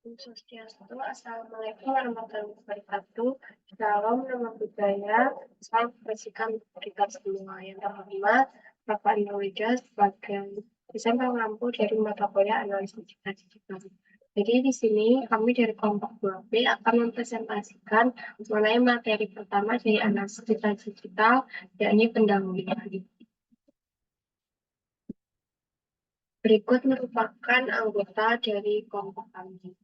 Om Swastiastu, Assalamualaikum warahmatullahi wabarakatuh. Salam nama budaya, salam kebajikan kita semua. Yang pertama, Bapak Indonesia sebagai dosen pengampu dari mata kuliah analisis digital. Jadi di sini kami dari kelompok 2B akan mempresentasikan mengenai materi pertama dari analisis digital, yakni pendahuluan. Berikut merupakan anggota dari kelompok kami.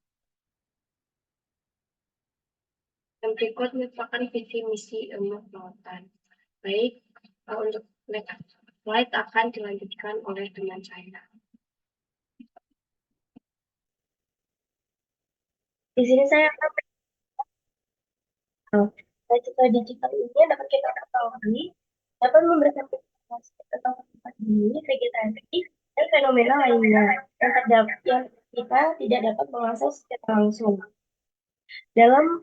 Yang berikut merupakan visi misi ilmu kelautan. Baik, untuk next slide akan dilanjutkan oleh teman saya. Di sini saya akan citra digital ini dapat kita ketahui dapat memberikan informasi tentang tempat bumi, vegetatif, dan fenomena lainnya yang kita tidak dapat mengakses secara langsung. Dalam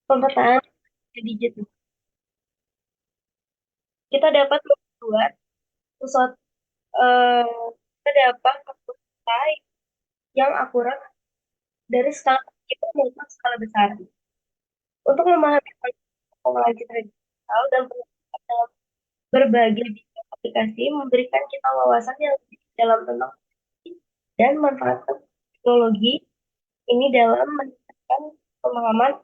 pemetaan digital, kita dapat membuat sesuatu kita dapat menilai yang akurat dari skala kecil maupun skala besar. Untuk memahami pengolahan citra digital dan penerapan dalam berbagai bidang aplikasi memberikan kita wawasan yang lebih dalam tentang dan manfaat teknologi ini dalam meningkatkan pemahaman,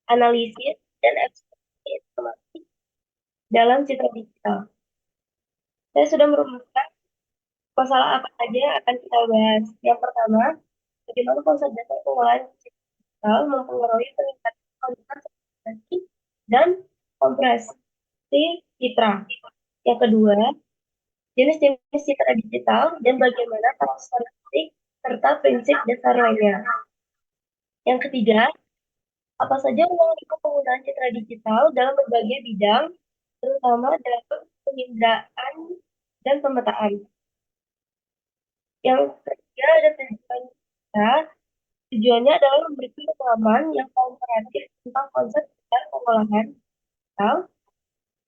analisis, dan ekspresi informasi dalam citra digital. Saya sudah merumuskan masalah apa saja yang akan kita bahas. Yang pertama, bagaimana konsep dasar pengolahan citra digital mempengaruhi peningkatan kualitas aplikasi dan kompresi citra. Yang kedua, jenis-jenis citra digital dan bagaimana karakteristik serta prinsip dasar lainnya. Yang ketiga, apa saja ruang lingkup penggunaan citra digital dalam berbagai bidang, terutama dalam penginderaan dan pemetaan. Yang ketiga, ada tujuan kita. Tujuannya adalah memberikan pemahaman yang komparatif tentang konsep dan pengolahan digital,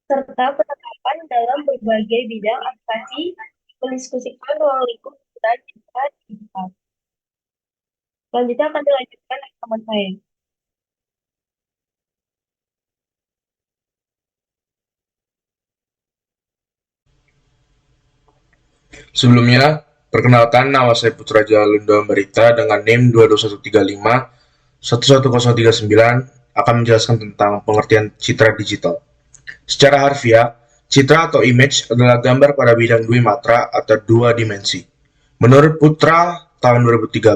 serta penerapan dalam berbagai bidang aplikasi, mendiskusikan ruang lingkup penggunaan citra digital. Selanjutnya akan dilanjutkan oleh teman saya. Sebelumnya, perkenalkan nama saya Putra Jalundo Merita dengan NIM 22135-11039 akan menjelaskan tentang pengertian citra digital. Secara harfiah, citra atau image adalah gambar pada bidang dwi matra atau dua dimensi. Menurut Putra tahun 2013,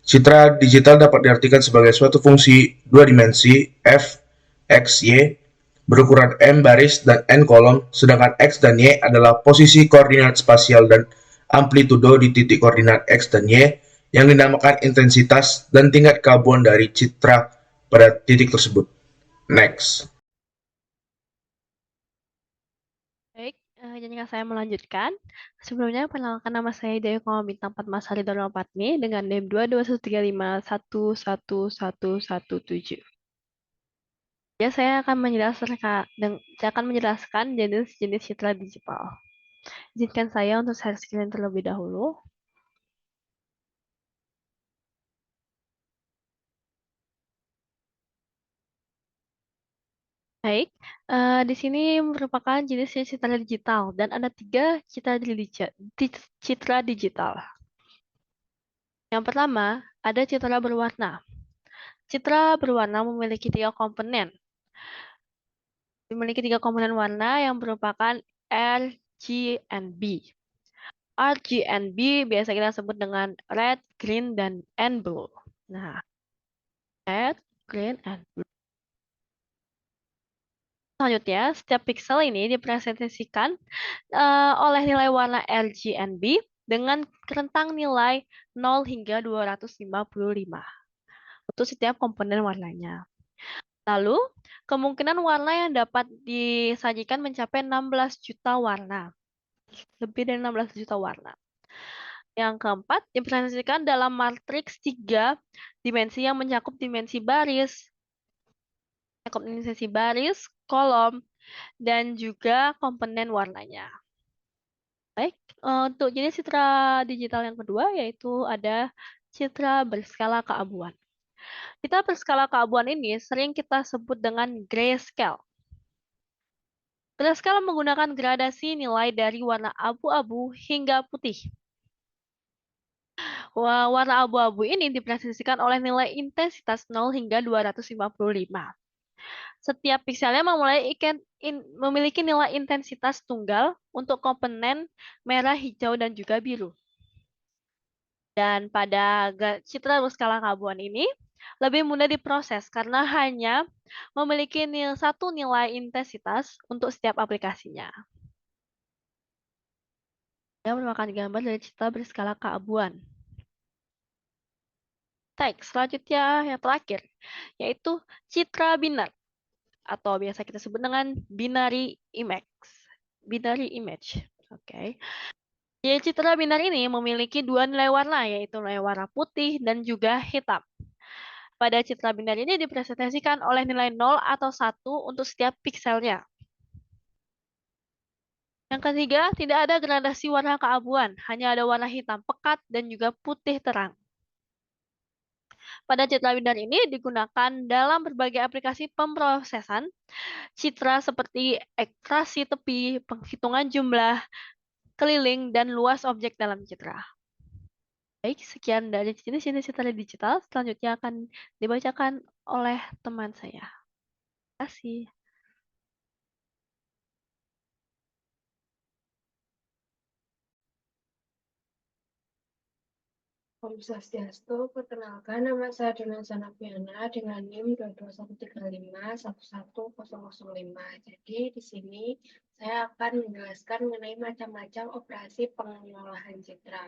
citra digital dapat diartikan sebagai suatu fungsi dua dimensi f, x, y berukuran M baris dan N kolom, sedangkan X dan Y adalah posisi koordinat spasial dan amplitudo di titik koordinat X dan Y yang dinamakan intensitas dan tingkat keabuan dari citra pada titik tersebut. Next. Baik, jadi saya melanjutkan. Sebelumnya, perkenalkan nama saya Dewi Koma Bintang Fatmasari Darmapatmi dengan NIM 22135111117. Ya, saya akan menjelaskan jenis-jenis citra digital. Izinkan saya untuk share screen terlebih dahulu. Baik, di sini merupakan jenis citra digital dan ada 3 citra digital. Yang pertama, ada citra berwarna. Citra berwarna memiliki 3 komponen. Memiliki 3 komponen warna yang merupakan R, G, and B. R, G, and B biasa kita sebut dengan red, green, and blue. Nah, red, green, and blue. Selanjutnya, setiap pixel ini dipresentasikan oleh nilai warna R, G, and B dengan rentang nilai 0 hingga 255 untuk setiap komponen warnanya. Lalu, kemungkinan warna yang dapat disajikan mencapai 16 juta warna. Lebih dari 16 juta warna. Yang keempat, dipresentasikan dalam matriks 3 dimensi yang mencakup dimensi baris, kolom, dan juga komponen warnanya. Baik, untuk jenis citra digital yang kedua yaitu ada citra berskala keabuan. Citra berskala keabuan ini sering kita sebut dengan grayscale. Grayscale menggunakan gradasi nilai dari warna abu-abu hingga putih. Warna abu-abu ini dipresentasikan oleh nilai intensitas 0 hingga 255. Setiap pikselnya memiliki nilai intensitas tunggal untuk komponen merah, hijau, dan juga biru. Dan pada citra berskala keabuan ini lebih mudah diproses karena hanya memiliki satu nilai intensitas untuk setiap aplikasinya. Yang merupakan gambar dari citra berskala keabuan. Teks selanjutnya yang terakhir, yaitu citra binar atau biasa kita sebut dengan binary image. Binary image. Oke. Jadi citra binar ini memiliki dua nilai warna, yaitu nilai warna putih dan juga hitam. Pada citra binar ini dipresentasikan oleh nilai 0 atau 1 untuk setiap pikselnya. Yang ketiga, tidak ada gradasi warna keabuan, hanya ada warna hitam pekat dan juga putih terang. Pada citra binar ini digunakan dalam berbagai aplikasi pemrosesan citra seperti ekstraksi tepi, penghitungan jumlah, keliling, dan luas objek dalam citra. Baik, sekian dari jenis-jenis citra digital. Selanjutnya akan dibacakan oleh teman saya. Terima kasih. Om Swastiastu, perkenalkan nama saya Donansa Nafiana dengan NIM 22135111005. Jadi di sini saya akan menjelaskan mengenai macam-macam operasi pengolahan citra.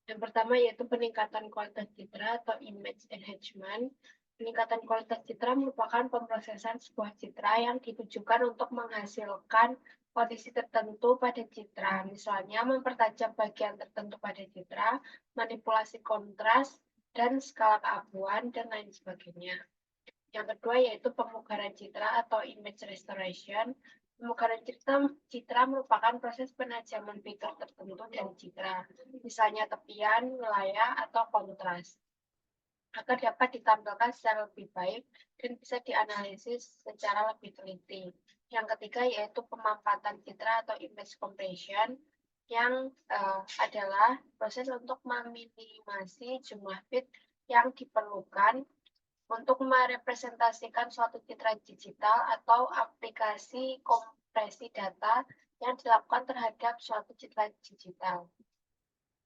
Yang pertama yaitu peningkatan kualitas citra atau image enhancement. Peningkatan kualitas citra merupakan pemrosesan sebuah citra yang ditujukan untuk menghasilkan kondisi tertentu pada citra, misalnya mempertajam bagian tertentu pada citra, manipulasi kontras, dan skala keabuan, dan lain sebagainya. Yang kedua yaitu pemugaran citra atau image restoration. Pemugaran citra merupakan proses penajaman fitur tertentu dari citra, misalnya tepian, wilayah, atau kontras, agar dapat ditampilkan secara lebih baik dan bisa dianalisis secara lebih teliti. Yang ketiga yaitu pemampatan citra atau image compression, yang adalah proses untuk meminimasi jumlah bit yang diperlukan untuk merepresentasikan suatu citra digital atau aplikasi kompresi data yang dilakukan terhadap suatu citra digital.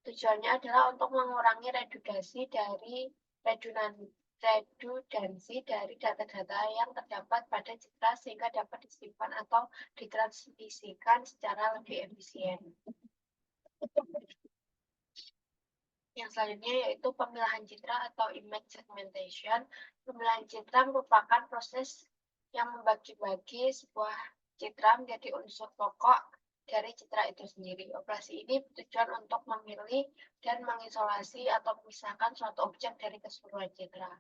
Tujuannya adalah untuk mengurangi redundansi dari data-data yang terdapat pada citra sehingga dapat disimpan atau ditransmisikan secara lebih efisien. Yang selanjutnya yaitu pemilahan citra atau image segmentation. Pemilahan citra merupakan proses yang membagi-bagi sebuah citra menjadi unsur pokok dari citra itu sendiri. Operasi ini bertujuan untuk memilih dan mengisolasi atau memisahkan suatu objek dari keseluruhan citra.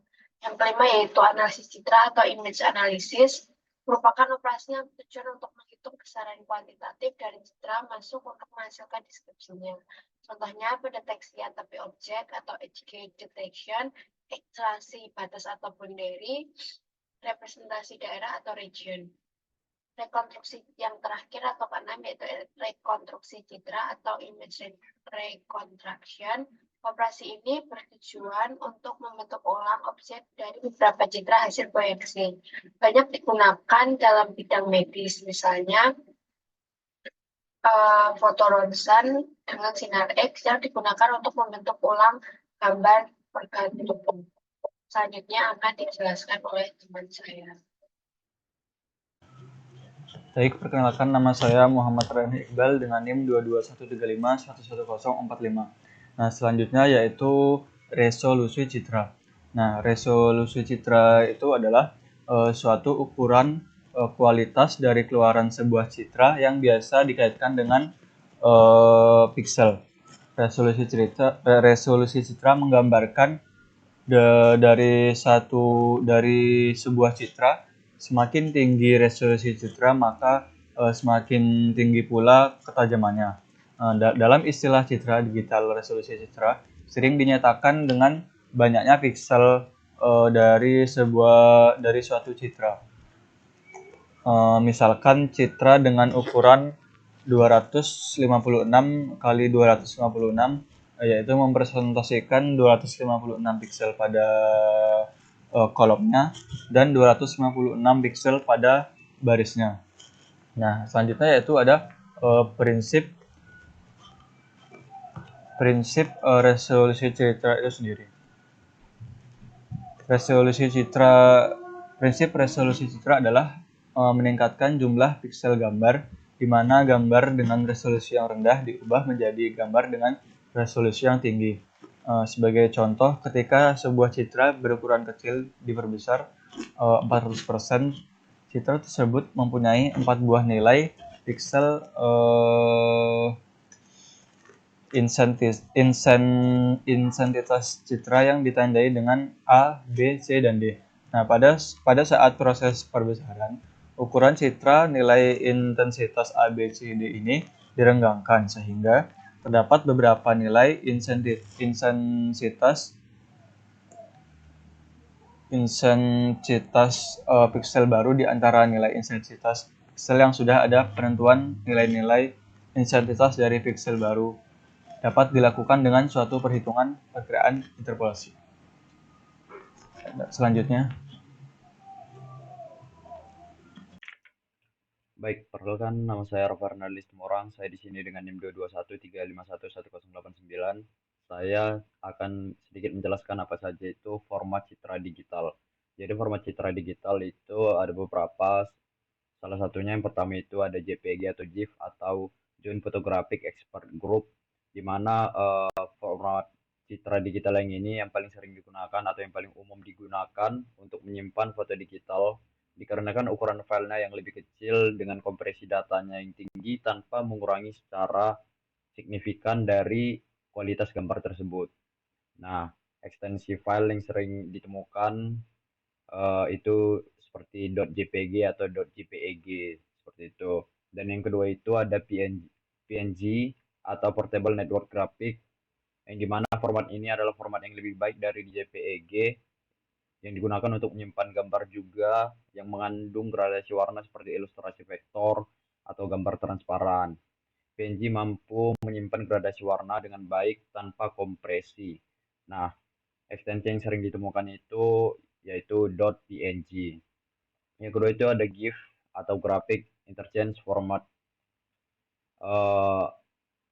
Yang kelima yaitu analisis citra atau image analysis, merupakan operasi yang bertujuan untuk menghitung besaran kuantitatif dari citra masuk untuk menghasilkan deskripsinya. Contohnya pendeteksi tepi objek atau edge detection, ekstraksi batas atau boundary, representasi daerah atau region. Rekonstruksi yang terakhir atau keenam yaitu rekonstruksi citra atau image reconstruction. Operasi ini bertujuan untuk membentuk ulang objek dari beberapa citra hasil proyeksi. Banyak digunakan dalam bidang medis, misalnya foto ronsen dengan sinar X yang digunakan untuk membentuk ulang gambar organ tubuh. Selanjutnya akan dijelaskan oleh teman saya. Baik, perkenalkan nama saya Muhammad Rani Iqbal dengan NIM 22135111045. Nah, selanjutnya yaitu resolusi citra. Nah, resolusi citra itu adalah suatu ukuran kualitas dari keluaran sebuah citra yang biasa dikaitkan dengan piksel. Resolusi citra menggambarkan dari sebuah citra. Semakin tinggi resolusi citra, maka semakin tinggi pula ketajamannya. Dalam istilah citra digital, resolusi citra sering dinyatakan dengan banyaknya piksel dari suatu citra. Misalkan citra dengan ukuran 256 kali 256, yaitu mempresentasikan 256 piksel pada kolomnya dan 256 piksel pada barisnya. Nah, selanjutnya yaitu ada prinsip resolusi citra itu sendiri. Prinsip resolusi citra adalah meningkatkan jumlah piksel gambar, di mana gambar dengan resolusi yang rendah diubah menjadi gambar dengan resolusi yang tinggi. Sebagai contoh, ketika sebuah citra berukuran kecil diperbesar 400%, citra tersebut mempunyai 4 buah nilai piksel intensitas citra yang ditandai dengan A, B, C, dan D. Nah, pada saat proses perbesaran, ukuran citra nilai intensitas A, B, C, D ini direnggangkan sehingga terdapat beberapa nilai intensitas piksel baru di antara nilai intensitas piksel yang sudah ada. Penentuan nilai-nilai intensitas dari piksel baru dapat dilakukan dengan suatu perhitungan perkiraan interpolasi. Selanjutnya, Baik, perkenalkan nama saya Rafa Fernandes Tumorang. Saya di sini dengan NIM 221351189. Saya akan sedikit menjelaskan apa saja itu format citra digital. Jadi format citra digital itu ada beberapa. Salah satunya yang pertama itu ada JPG atau GIF atau Joint Photographic Expert Group, di mana format citra digital yang ini yang paling sering digunakan atau yang paling umum digunakan untuk menyimpan foto digital, dikarenakan ukuran filenya yang lebih kecil dengan kompresi datanya yang tinggi tanpa mengurangi secara signifikan dari kualitas gambar tersebut. Nah, ekstensi file yang sering ditemukan itu seperti .jpg atau .jpeg seperti itu. Dan yang kedua itu ada PNG atau Portable Network Graphic, yang dimana format ini adalah format yang lebih baik dari JPEG, yang digunakan untuk menyimpan gambar juga yang mengandung gradasi warna seperti ilustrasi vektor atau gambar transparan. PNG mampu menyimpan gradasi warna dengan baik tanpa kompresi. Nah, ekstensi yang sering ditemukan itu yaitu .png. Yang kedua itu ada GIF atau Graphic Interchange Format.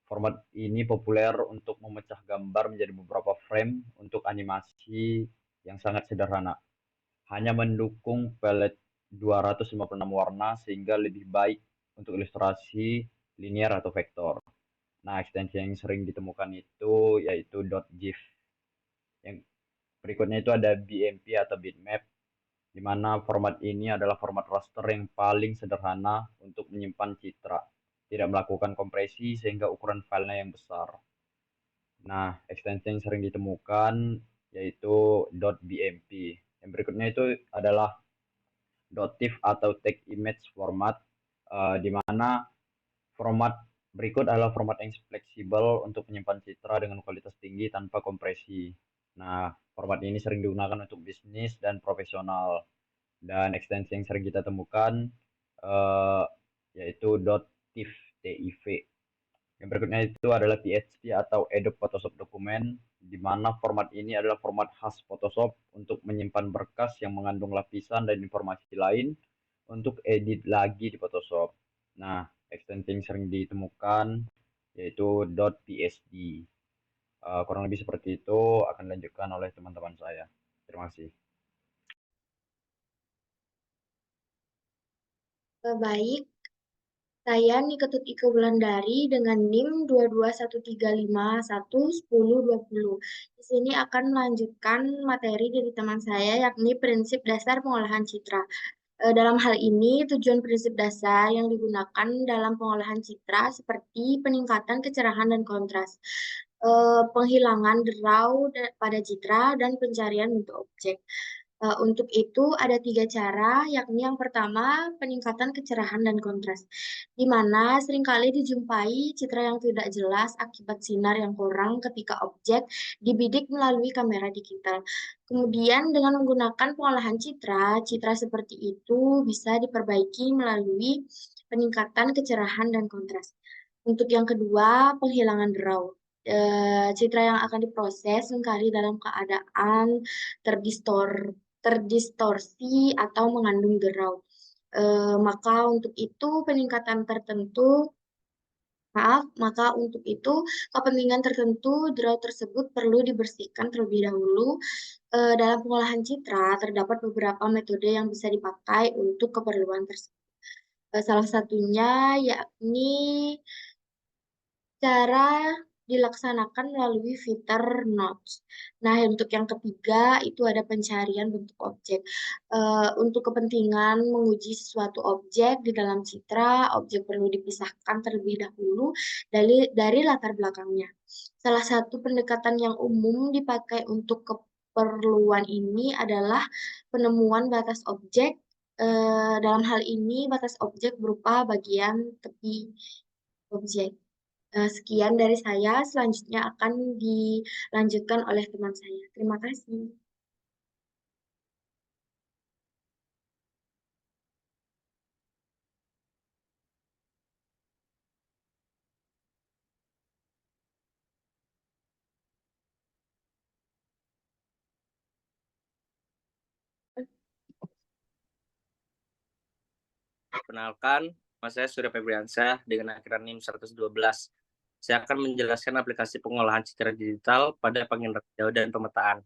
Format ini populer untuk memecah gambar menjadi beberapa frame untuk animasi yang sangat sederhana. Hanya mendukung palette 256 warna sehingga lebih baik untuk ilustrasi linear atau vektor. Nah, ekstensi yang sering ditemukan itu yaitu .gif. Yang berikutnya itu ada BMP atau bitmap, di mana format ini adalah format raster yang paling sederhana untuk menyimpan citra, tidak melakukan kompresi sehingga ukuran filenya yang besar. Nah, ekstensi yang sering ditemukan yaitu .bmp. Yang berikutnya itu adalah .tif atau text image format, di mana format berikut adalah format yang fleksibel untuk menyimpan citra dengan kualitas tinggi tanpa kompresi. Nah, format ini sering digunakan untuk bisnis dan profesional. Dan ekstensi yang sering kita temukan yaitu .tif. Yang berikutnya itu adalah PHP atau Adobe Photoshop Document, di mana format ini adalah format khas Photoshop untuk menyimpan berkas yang mengandung lapisan dan informasi lain untuk edit lagi di Photoshop. Nah, ekstensi yang sering ditemukan yaitu .psd. Kurang lebih seperti itu, akan dilanjutkan oleh teman-teman saya. Terima kasih. Baik, saya Niketut Ike Wulandari dengan NIM 22135111020. Di sini akan melanjutkan materi dari teman saya, yakni prinsip dasar pengolahan citra. Dalam hal ini, tujuan prinsip dasar yang digunakan dalam pengolahan citra seperti peningkatan kecerahan dan kontras, penghilangan draw pada citra, dan pencarian bentuk objek. Untuk itu ada 3 cara, yakni yang pertama peningkatan kecerahan dan kontras, di mana seringkali dijumpai citra yang tidak jelas akibat sinar yang kurang ketika objek dibidik melalui kamera digital. Kemudian dengan menggunakan pengolahan citra, citra seperti itu bisa diperbaiki melalui peningkatan kecerahan dan kontras. Untuk yang kedua, penghilangan raw. Citra yang akan diproses seringkali dalam keadaan terdistorsi atau mengandung derau. Maka untuk itu peningkatan tertentu, maka untuk itu kepentingan tertentu derau tersebut perlu dibersihkan terlebih dahulu. Dalam pengolahan citra terdapat beberapa metode yang bisa dipakai untuk keperluan tersebut. Salah satunya yakni cara dilaksanakan melalui fitur notch. Nah, untuk yang ketiga itu ada pencarian bentuk objek. Untuk kepentingan menguji suatu objek di dalam citra, objek perlu dipisahkan terlebih dahulu dari latar belakangnya. Salah satu pendekatan yang umum dipakai untuk keperluan ini adalah penemuan batas objek. Dalam hal ini, batas objek berupa bagian tepi objek. Sekian dari saya, selanjutnya akan dilanjutkan oleh teman saya. Terima kasih. Perkenalkan, nama saya Surya Febriansyah dengan akhiran NIM 112. Saya akan menjelaskan aplikasi pengolahan citra digital pada penginderaan jauh dan pemetaan.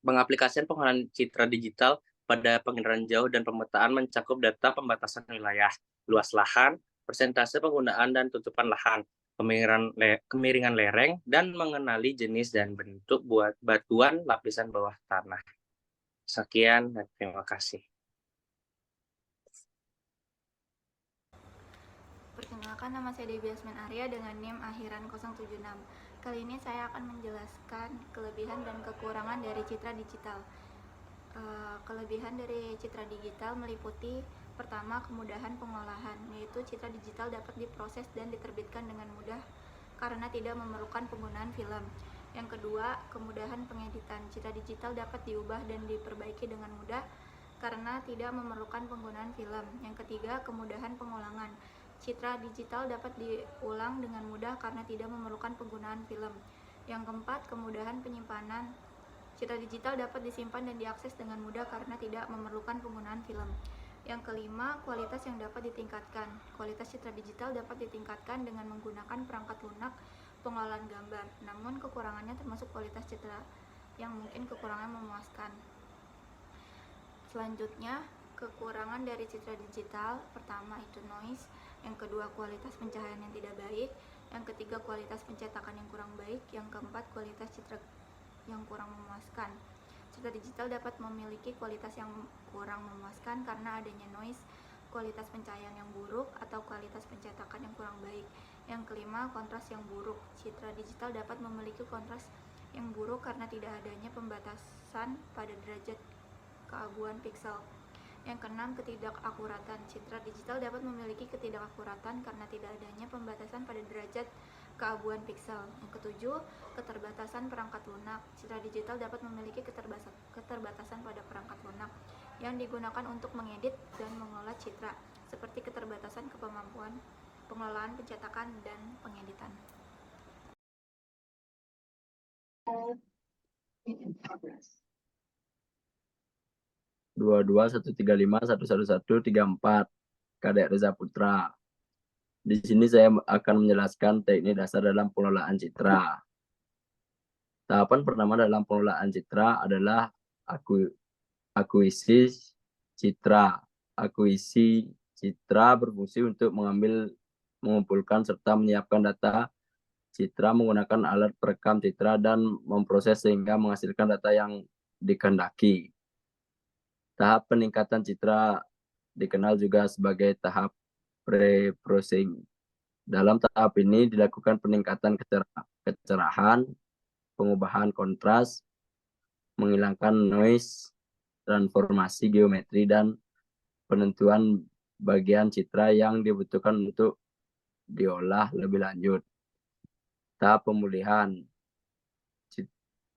Pengaplikasian pengolahan citra digital pada penginderaan jauh dan pemetaan mencakup data pembatasan wilayah, luas lahan, persentase penggunaan dan tutupan lahan, kemiringan lereng, dan mengenali jenis dan bentuk batuan lapisan bawah tanah. Sekian dan terima kasih. Perkenalkan, nama saya Debbie Yasmin Arya dengan NIM akhiran 076. Kali ini saya akan menjelaskan kelebihan dan kekurangan dari citra digital. Kelebihan dari citra digital meliputi pertama, kemudahan pengolahan, yaitu citra digital dapat diproses dan diterbitkan dengan mudah karena tidak memerlukan penggunaan film. Yang kedua, kemudahan pengeditan. Citra digital dapat diubah dan diperbaiki dengan mudah karena tidak memerlukan penggunaan film. Yang ketiga, kemudahan pengulangan. Citra digital dapat diulang dengan mudah karena tidak memerlukan penggunaan film. Yang keempat, kemudahan penyimpanan. Citra digital dapat disimpan dan diakses dengan mudah karena tidak memerlukan penggunaan film. Yang kelima, kualitas yang dapat ditingkatkan. Kualitas citra digital dapat ditingkatkan dengan menggunakan perangkat lunak pengolahan gambar. Namun kekurangannya termasuk kualitas citra yang mungkin kekurangan memuaskan. Selanjutnya, kekurangan dari citra digital, pertama itu noise, yang kedua kualitas pencahayaan yang tidak baik, yang ketiga kualitas pencetakan yang kurang baik, yang keempat kualitas citra yang kurang memuaskan. Citra digital dapat memiliki kualitas yang kurang memuaskan karena adanya noise, kualitas pencahayaan yang buruk, atau kualitas pencetakan yang kurang baik. Yang kelima, kontras yang buruk. Citra digital dapat memiliki kontras yang buruk karena tidak adanya pembatasan pada derajat keabuan piksel. Yang keenam, ketidakakuratan. Citra digital dapat memiliki ketidakakuratan karena tidak adanya pembatasan pada derajat keabuan piksel. Yang ketujuh, keterbatasan perangkat lunak. Citra digital dapat memiliki keterbatasan pada perangkat lunak yang digunakan untuk mengedit dan mengolah citra, seperti keterbatasan kemampuan pengelolaan pencetakan dan pengeditan. Dua dua 135 111 34 Kadek Reza Putra. Di sini saya akan menjelaskan teknik dasar dalam pengelolaan citra. Tahapan pertama dalam pengelolaan citra adalah akuisisi citra. Akuisisi citra berfungsi untuk mengumpulkan serta menyiapkan data citra menggunakan alat perekam citra dan memproses sehingga menghasilkan data yang dikehendaki. Tahap peningkatan citra dikenal juga sebagai tahap pre-processing. Dalam tahap ini dilakukan peningkatan kecerahan, pengubahan kontras, menghilangkan noise, transformasi geometri dan penentuan bagian citra yang dibutuhkan untuk diolah lebih lanjut. Tahap pemulihan.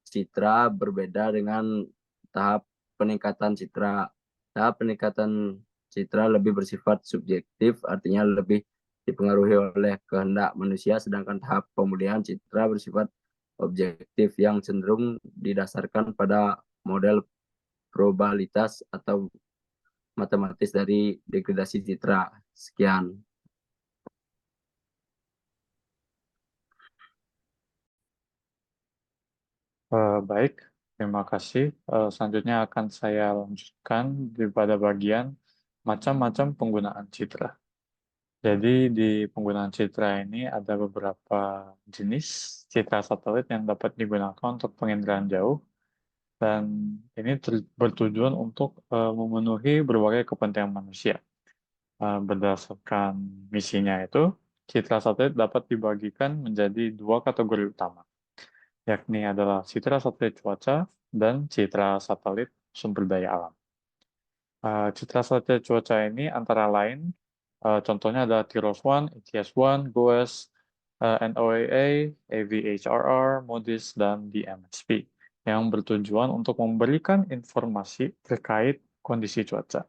Citra berbeda dengan tahap peningkatan citra. Tahap peningkatan citra lebih bersifat subjektif, artinya lebih dipengaruhi oleh kehendak manusia, sedangkan tahap pemulihan citra bersifat objektif yang cenderung didasarkan pada model probabilitas atau matematis dari degradasi citra. Sekian. Baik, terima kasih. Selanjutnya akan saya lanjutkan pada bagian macam-macam penggunaan citra. Jadi di penggunaan citra ini ada beberapa jenis citra satelit yang dapat digunakan untuk penginderaan jauh, dan ini bertujuan untuk memenuhi berbagai kepentingan manusia. Berdasarkan misinya itu, citra satelit dapat dibagikan menjadi dua kategori utama, yakni adalah citra satelit cuaca dan citra satelit sumber daya alam. Citra satelit cuaca ini antara lain, contohnya ada TIROS-1, ETS-1, GOES, NOAA, AVHRR, MODIS, dan DMSP, yang bertujuan untuk memberikan informasi terkait kondisi cuaca.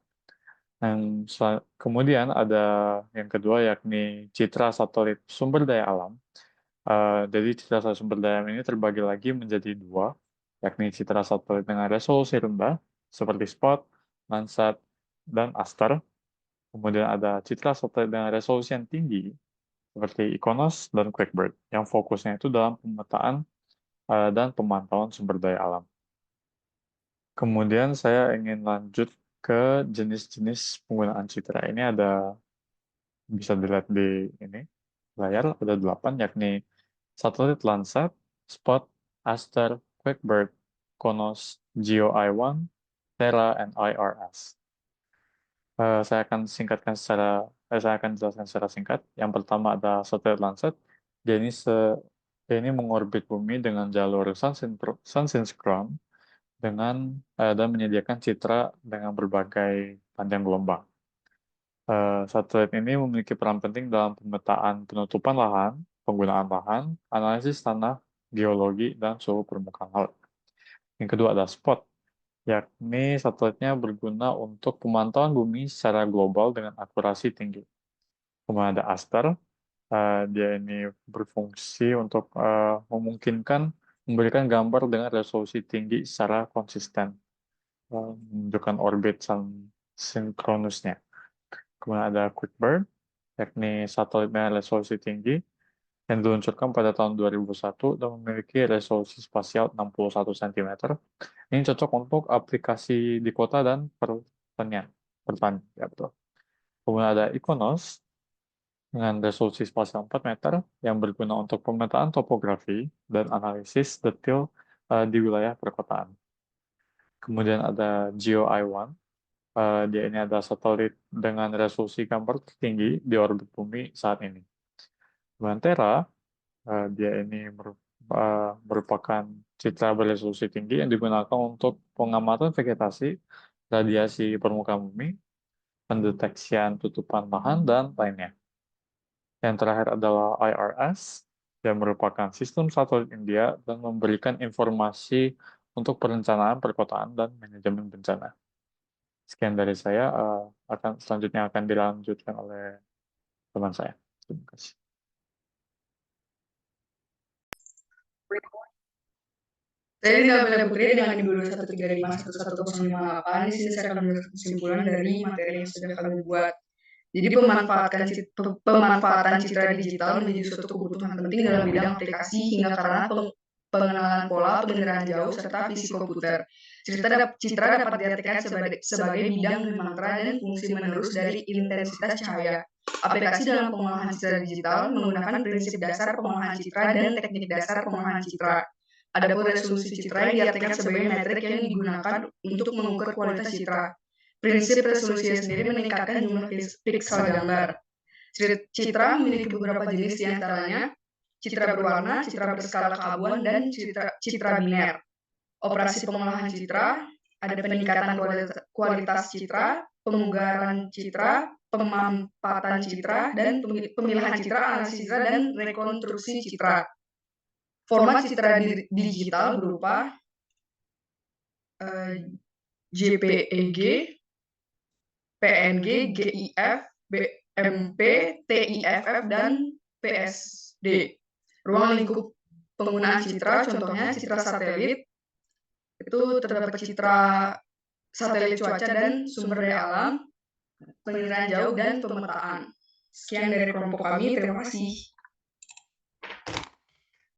Dan kemudian ada yang kedua, yakni citra satelit sumber daya alam. Jadi citra satelit sumber daya alam ini terbagi lagi menjadi dua, yakni citra satelit dengan resolusi rendah, seperti SPOT, Landsat, dan Aster. Kemudian ada citra satelit dengan resolusi yang tinggi, seperti IKONOS dan QuakeBird, yang fokusnya itu dalam pemetaan dan pemantauan sumber daya alam. Kemudian saya ingin lanjut ke jenis-jenis penggunaan citra. Ini ada, bisa dilihat di ini layar, ada 8, yakni satelit Landsat, SPOT, Aster, QuakeBird, KONOS, GeoEye-1, Terra, dan IRS. Saya akan jelaskan secara singkat. Yang pertama ada satelit Landsat. Dia ini mengorbit bumi dengan jalur sun-sinkron dan menyediakan citra dengan berbagai panjang gelombang. Satelit ini memiliki peran penting dalam pemetaan penutupan lahan, penggunaan lahan, analisis tanah, geologi, dan suhu permukaan laut. Yang kedua ada SPOT, yakni satelitnya berguna untuk pemantauan bumi secara global dengan akurasi tinggi. Kemudian ada Aster, dia ini berfungsi untuk memungkinkan memberikan gambar dengan resolusi tinggi secara konsisten, menunjukkan orbit sinkronusnya. Kemudian ada QuakeBird, yakni satelit dengan resolusi tinggi yang diluncurkan pada tahun 2001 dan memiliki resolusi spasial 61 cm. Ini cocok untuk aplikasi di kota dan pertanian. Ya, betul. Kemudian ada IKONOS dengan resolusi spasial 4 meter yang berguna untuk pemetaan topografi dan analisis detail di wilayah perkotaan. Kemudian ada GeoEye-1. Dia ini ada satelit dengan resolusi gambar tertinggi di orbit bumi saat ini. Kemudian Terra, dia ini merupakan citra beresolusi tinggi yang digunakan untuk pengamatan vegetasi, radiasi permukaan bumi, pendeteksian tutupan lahan, dan lainnya. Yang terakhir adalah IRS, yang merupakan sistem satelit India dan memberikan informasi untuk perencanaan perkotaan dan manajemen bencana. Sekian dari saya, selanjutnya akan dilanjutkan oleh teman saya. Terima kasih. Saya Isabella Putri dengan ibu 213511108. Di sini saya akan memberikan kesimpulan dari materi yang sudah kami buat. Jadi pemanfaatan citra digital menjadi suatu kebutuhan penting dalam bidang aplikasi hingga karena pengenalan pola, penginderaan jauh, serta fisik komputer. Citra dapat diartikan sebagai bidang mantra dan fungsi menerus dari intensitas cahaya. Aplikasi dalam pengolahan citra digital menggunakan prinsip dasar pengolahan citra dan teknik dasar pengolahan citra. Adapun resolusi citra yang diartikan sebagai metrik yang digunakan untuk mengukur kualitas citra. Prinsip resolusi sendiri meningkatkan jumlah piksel gambar. Citra memiliki beberapa jenis, diantaranya citra berwarna, citra berskala keabuan, dan citra biner. Operasi pengolahan citra ada peningkatan kualitas citra, pemugaran citra, pemampatan citra, dan pemilahan citra, analisis citra, dan rekonstruksi citra. Format citra digital berupa JPEG, PNG, GIF, BMP, TIFF, dan PSD. Ruang lingkup penggunaan citra, contohnya citra satelit, itu terdapat citra satelit cuaca dan sumber daya alam, penginderaan jauh, dan pemetaan. Sekian dari kelompok kami, terima kasih.